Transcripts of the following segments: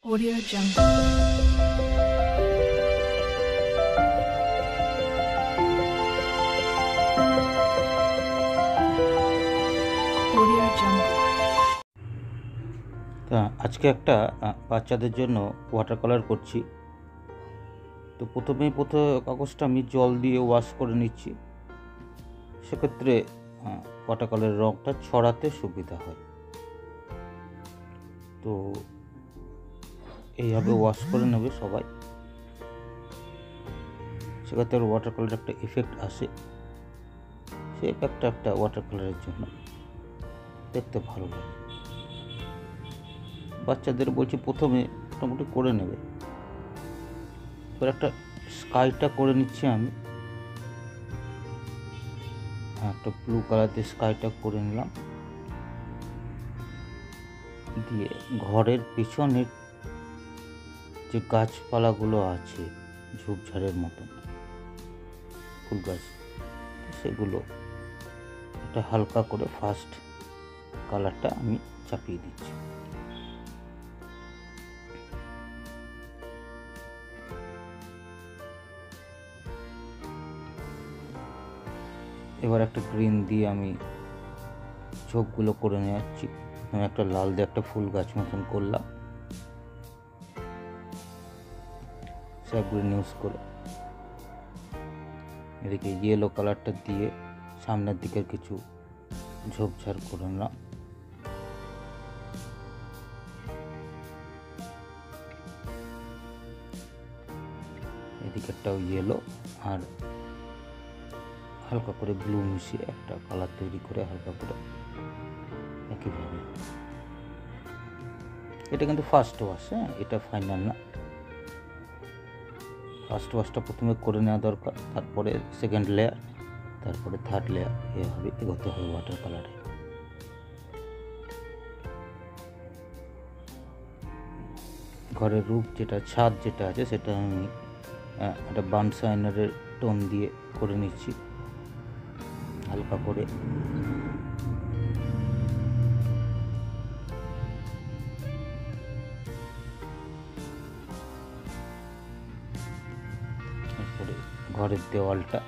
Audio Jungle. Audio Jungle. আজকে একটা বাচ্চাদের জন্য ওয়াটার কালার করছি। তো প্রথমে কাগজটা আমি জল দিয়ে ওয়াশ করে নিচ্ছি। সেক্ষেত্রে ওয়াটার কালারের রঙটা ছড়াতে সুবিধা হয়। তো এইভাবে ওয়াশ করে নেবে সবাই। সেক্ষেত্রে ওয়াটার কালারের একটা এফেক্ট আসে। সে একটা ওয়াটার কালারের জন্য দেখতে ভালো লাগে। বাচ্চাদের বলছি প্রথমে মোটামুটি করে নেবে। এবার একটা স্কাইটা করে নিচ্ছি আমি। একটা ব্লু কালার দিয়ে স্কাইটা করে নিলাম, দিয়ে ঘরের পিছনের যে গাছপালাগুলো আছে ঝোপঝাড়ের মতন ফুল গাছ, সেগুলো একটা হালকা করে ফার্স্ট কালারটা আমি চাপিয়ে দিচ্ছি। এবার একটা গ্রিন দিয়ে আমি ঝোপগুলো করে নিয়ে যাচ্ছি। আমি একটা লাল দিয়ে একটা ফুল গাছ মতন করলাম সব গ্রিন ইউজ করে। এদিকে ইয়েলো কালারটা দিয়ে সামনের দিকের কিছু ঝোপঝাড় করে নিলাম। এদিকেরটাও ইয়েলো আর হালকা করে ব্লু মিশিয়ে একটা কালার তৈরি করে হালকা করে একইভাবে। এটা কিন্তু ফার্স্ট ওয়াশ, এটা ফাইনাল না। ফার্স্ট ওয়াশটা প্রথমে করে নেওয়া দরকার, তারপরে সেকেন্ড লেয়ার, তারপরে থার্ড লেয়ার, এভাবে এগোতে হবে ওয়াটার কালারে। ঘরের রূপ যেটা, ছাদ যেটা আছে, সেটা আমি একটা বার্নসাইনারের টোন দিয়ে করে নিচ্ছি হালকা করে। তারপরে ঘরের দেওয়ালটা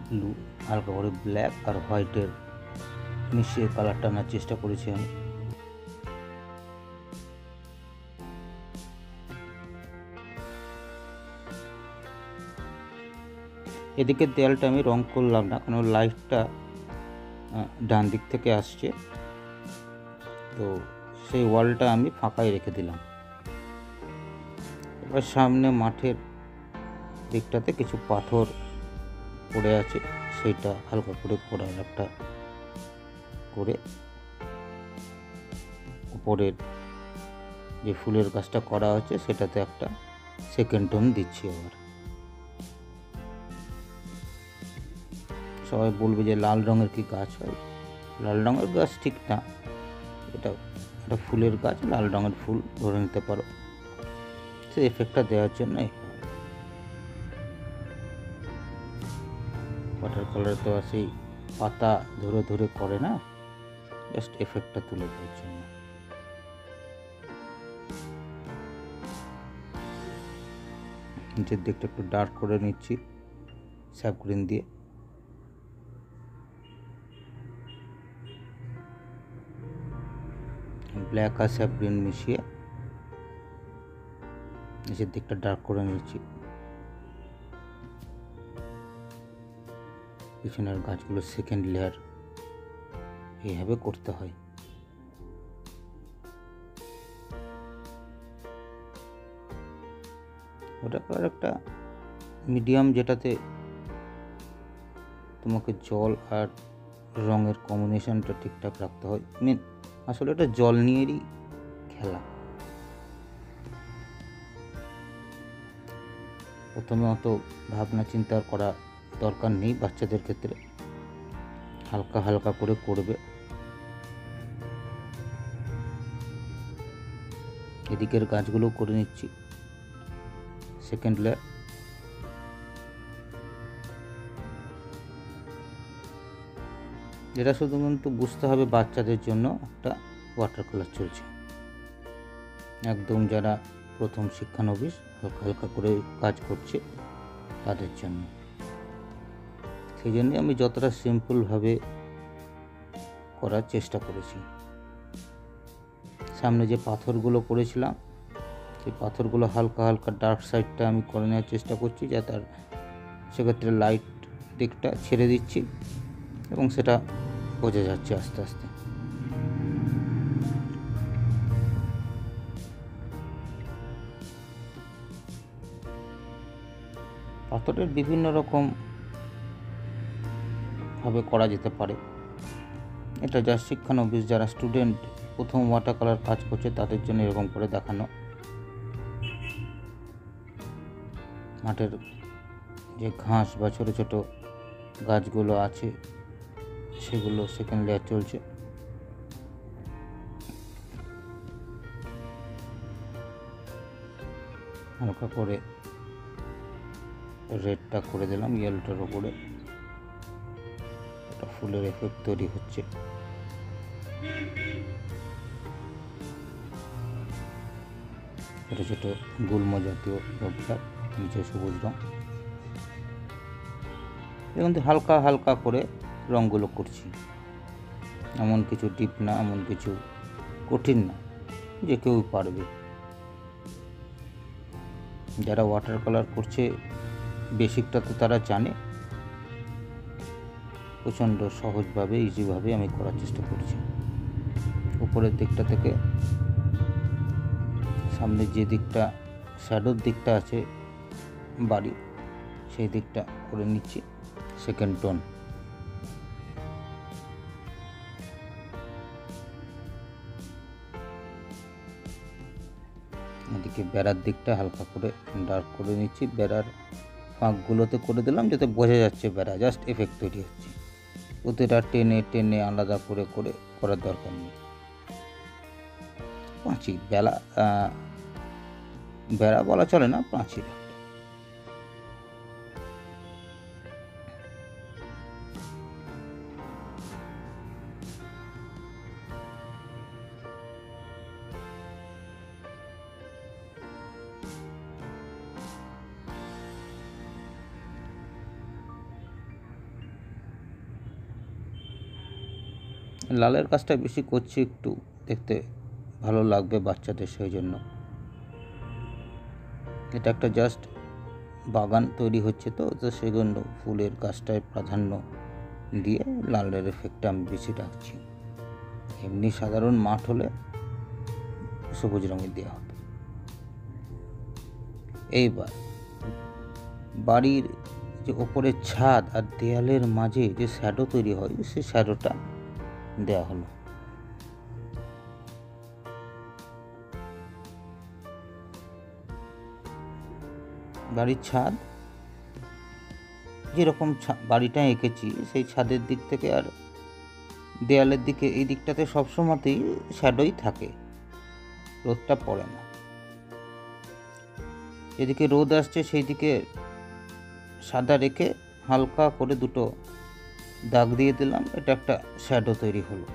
ব্লু, হালকা করে ব্ল্যাক আর হোয়াইটের মিশিয়ে কালারটা আনার চেষ্টা করেছি আমি। এদিকে দেয়ালটা আমি রং করলাম না, কারণ লাইটটা ডান দিক থেকে আসছে, তো সেই ওয়ালটা আমি ফাঁকাই রেখে দিলাম। এবার সামনে মাঠের দিকটাতে কিছু পাথর পড়ে আছে, সেইটা হালকা করে কোড়ার একটা করে উপরের যে ফুলের গাছটা করা হচ্ছে সেটাতে একটা সেকেন্ড টোন দিচ্ছি। আবার সবাই বলবে যে লাল রঙের কি গাছ হয়? লাল রঙের গাছ ঠিক না, এটা একটা ফুলের গাছ, লাল রঙের ফুল ধরে নিতে পারো। সেই এফেক্টটা দেওয়ার জন্য ওয়াটার কালার তো সেই পাতা ধরে ধরে করে না, জাস্ট এফেক্টটা তুলে দেওয়ার জন্য। নিচের দিকটা একটু ডার্ক করে নিচ্ছি স্যাপ গ্রিন দিয়ে। ব্ল্যাক আর স্যাপ গ্রিন মিশিয়ে নিচের দিকটা ডার্ক করে নিচ্ছি। পিছনের গাছগুলো সেকেন্ড লেয়ার এইভাবে করতে হয়। ওটা একটা মিডিয়াম, যেটাতে তোমাকে জল আর রঙের কম্বিনেশনটা ঠিকঠাক রাখতে হয়। আসলে এটা জল নিয়েরই খেলা। প্রথমে অত ভাবনা চিন্তা করা দরকার নেই বাচ্চাদের ক্ষেত্রে, হালকা হালকা করে করবে। এদিকের গাছগুলো করে নিচ্ছি সেকেন্ড লেয়ার। এটা শুধু কিন্তু বুঝতে হবে বাচ্চাদের জন্য একটা ওয়াটার কালার চলছে, একদম যারা প্রথম শিক্ষানবিশ হালকা হালকা করে কাজ করছে তাদের জন্য। সেই জন্যে আমি যতটা সিম্পলভাবে করার চেষ্টা করেছি। সামনে যে পাথরগুলো করেছিলাম সেই পাথরগুলো হালকা হালকা ডার্ক সাইডটা আমি করে নেওয়ার চেষ্টা করছি, যাতে আর সেক্ষেত্রে লাইট দিকটা ছেড়ে দিচ্ছি এবং সেটা বোঝা যাচ্ছে আস্তে আস্তে। পাথরের বিভিন্ন রকম ভাবে করা যেতে পারে। এটা যা শিক্ষানবিশ যারা স্টুডেন্ট প্রথম ওয়াটার কালার কাজ করছে তাদের জন্য এরকম করে দেখানো। মাঠের যে ঘাস বা ছোট ছোট গাছগুলো আছে সেগুলো সেকেন্ড লেয়ার চলছে। হালকা করে রেডটা করে দিলাম ইয়েলোটার ওপরে, একটা ফুলের এফেক্ট তৈরি হচ্ছে। ছোট ছোট গুল্ম জাতীয় রোগটা, নিচে সবুজ রং। কিন্তু হালকা হালকা করে রঙগুলো করছি, এমন কিছু ডিপ না, এমন কিছু কঠিন না, যে কেউ পারবে। যারা ওয়াটার কালার করছে বেসিকটা তো তারা জানে, প্রচণ্ড সহজভাবে ইজিভাবে আমি করার চেষ্টা করছি। উপরের দিকটা থেকে সামনের যে দিকটা শ্যাডোর দিকটা আছে বাড়ি, সেই দিকটা করে নিচ্ছি সেকেন্ড টোন। এদিকে বেড়ার দিকটা হালকা করে ডার্ক করে নিচ্ছি, বেড়ার ফাঁকগুলোতে করে দিলাম যাতে বোঝা যাচ্ছে বেড়া, জাস্ট এফেক্ট তৈরি হচ্ছে। প্রতিটা টেনে টেনে আলাদা করে করে করার দরকার নেই। পাঁচি বেড়া বলা চলে না, পাঁচির লালের কাজটা বেশি করছি, একটু দেখতে ভালো লাগবে বাচ্চাদের, সেই জন্য। এটা একটা জাস্ট বাগান তৈরি হচ্ছে, তো সেই জন্য ফুলের গাছটায় প্রাধান্য দিয়ে লালের এফেক্টটা আমি বেশি রাখছি। এমনি সাধারণ মাঠ হলে সবুজ রঙের দেওয়া হতো। এইবার বাড়ির যে ওপরের ছাদ আর দেয়ালের মাঝে যে শ্যাডো তৈরি হয়, সেই শ্যাডোটা দেওয়া হলো। বাড়ির ছাদ যেরকম বাড়িটা এঁকেছি সেই ছাদের দিক থেকে আর দেয়ালের দিকে, এই দিকটাতে সবসময়তেই শ্যাডোই থাকে, রোদটা পড়ে না। যেদিকে রোদ আসছে সেই দিকে সাদা রেখে হালকা করে দুটো দাগ দিয়ে দিলাম, এটা একটা শ্যাডো তৈরি হলো।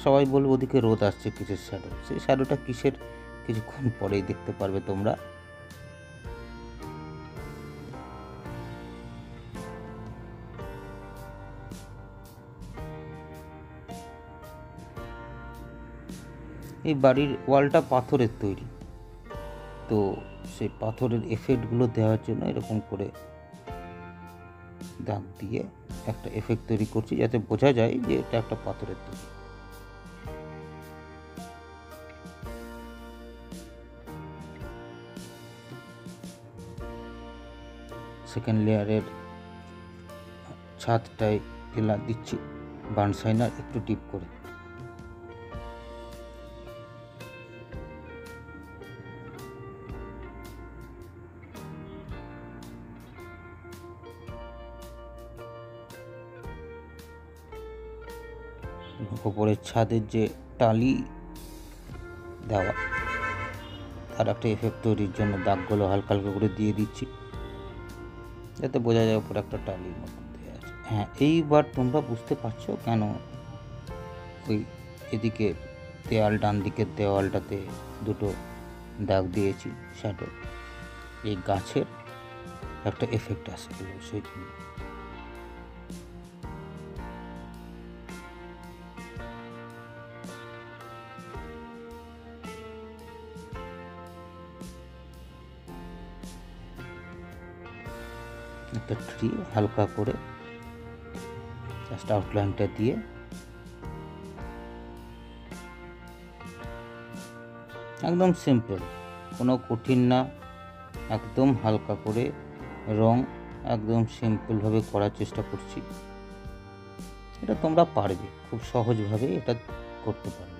সবাই বলবে ওদিকে রোদ আসছে, কিসের শ্যাডো? সেই শ্যাডোটা কিসের কিছুক্ষণ পরেই দেখতে পারবে তোমরা। এই বাড়ির ওয়ালটা পাথরের তৈরি, তো সেই পাথরের এফেক্টগুলো দেওয়ার জন্য এরকম করে দাগ দিয়ে একটা এফেক্ট তৈরি করছি, যাতে বোঝা যায় যে এটা একটা পাথরের তৈরি। সেকেন্ড লেয়ারের ছাদটায় এলা দিচ্ছি বার্নসাইনার একটু ডিপ করে। ওপরের ছাদের যে টালি দেওয়া, তার একটা এফেক্ট তৈরির জন্য দাগগুলো হালকা হালকা করে দিয়ে দিচ্ছি। যাতে বোঝা যায় উপরে একটা টালির মতো দেওয়া আছে। হ্যাঁ, এইবার তোমরা বুঝতে পারছো কেন ওই এদিকে ডান দিকের দেওয়ালটাতে দুটো দাগ দিয়েছি শ্যাডো। এই গাছের একটা এফেক্ট আসে সেই জন্য। একটা ট্রি হালকা করে জাস্ট আউটলাইনটা দিয়ে একদম সিম্পল, কোনো কঠিন না, একদম হালকা করে রং একদম সিম্পলভাবে করার চেষ্টা করছি। এটা তোমরা পারবে, খুব সহজভাবে এটা করতে পারবে।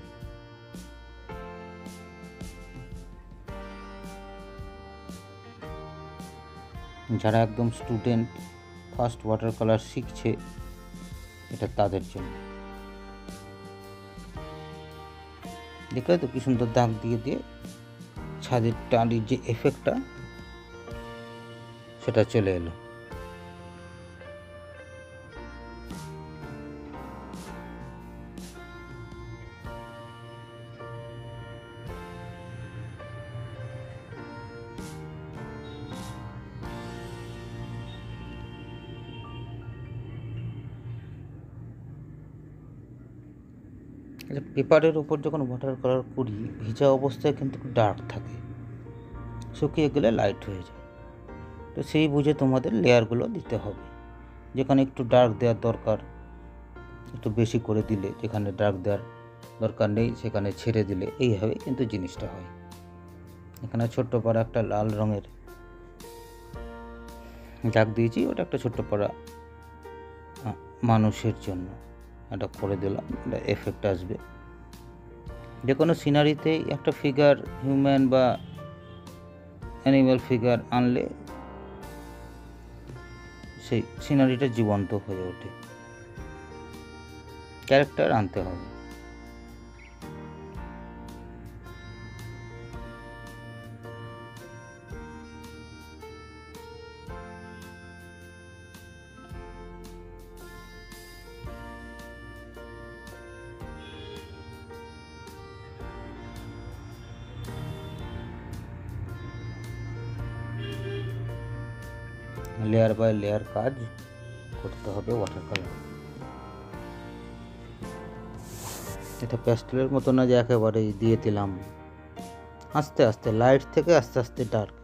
যারা একদম স্টুডেন্ট, ফার্স্ট ওয়াটার কালার শিখছে, এটা তাদের জন্য। দেখলে তো কি সুন্দর দাগ দিয়ে দিয়ে ছাদের টালির যে এফেক্টটা সেটা চলে এলো। পেপারের উপর যখন ওয়াটার কালার করি, ভেজা অবস্থায় কিন্তু ডার্ক থাকে, শুকিয়ে গেলে লাইট হয়ে যায়। তো সেই বুঝে তোমাদের লেয়ারগুলো দিতে হবে। যেখানে একটু ডার্ক দেওয়ার দরকার একটু বেশি করে দিলে, যেখানে ডার্ক দেওয়ার দরকার নেই সেখানে ছেড়ে দিলে, এইভাবে কিন্তু জিনিসটা হয়। এখানে ছোট্ট পাড়া একটা লাল রঙের দাগ দিয়েছি, ওটা একটা ছোট্ট পাড়া মানুষের জন্য এটা করে দিলাম, এটা এফেক্ট আসবে। যে কোনো সিনারিতেই একটা ফিগার, হিউম্যান বা অ্যানিম্যাল ফিগার আনলে সেই সিনারিটা জীবন্ত হয়ে ওঠে। ক্যারেক্টার আনতে হবে। লেয়ার বাই লেয়ার কাজ করতে হবে ওয়াটার কালার। এটা প্যাস্টেলের মতো না যে একেবারেই দিয়ে দিলাম, আস্তে আস্তে লাইট থেকে আস্তে আস্তে ডার্ক,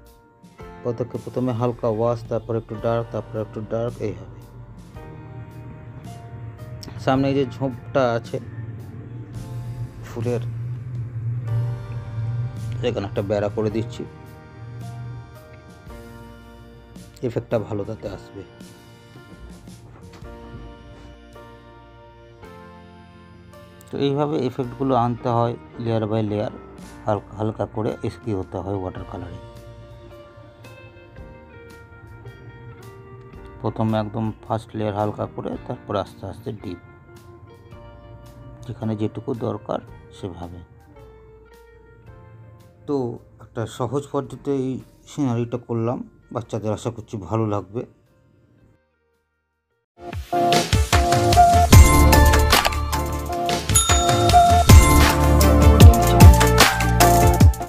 প্রথমে হালকা ওয়াশ, তারপর একটু ডার্ক, তারপর একটু ডার্ক, এই হবে। সামনে যে ঝোপটা আছে ফুলের, এখানে একটা বেড়া করে দিচ্ছি, এফেক্টটা ভালো তাতে আসবে। তো এইভাবে এফেক্টগুলো আনতে হয় লেয়ার বাই লেয়ার, হালকা হালকা করে স্কি হতে হয় ওয়াটার কালারে। প্রথমে একদম ফার্স্ট লেয়ার হালকা করে, তারপর আস্তে আস্তে ডিপ, যেখানে যেটুকু দরকার সেভাবে। তো একটা সহজ পদ্ধতিতে এই সিনারিটা করলাম, বাচ্চাদের আশা করছি ভালো লাগবে।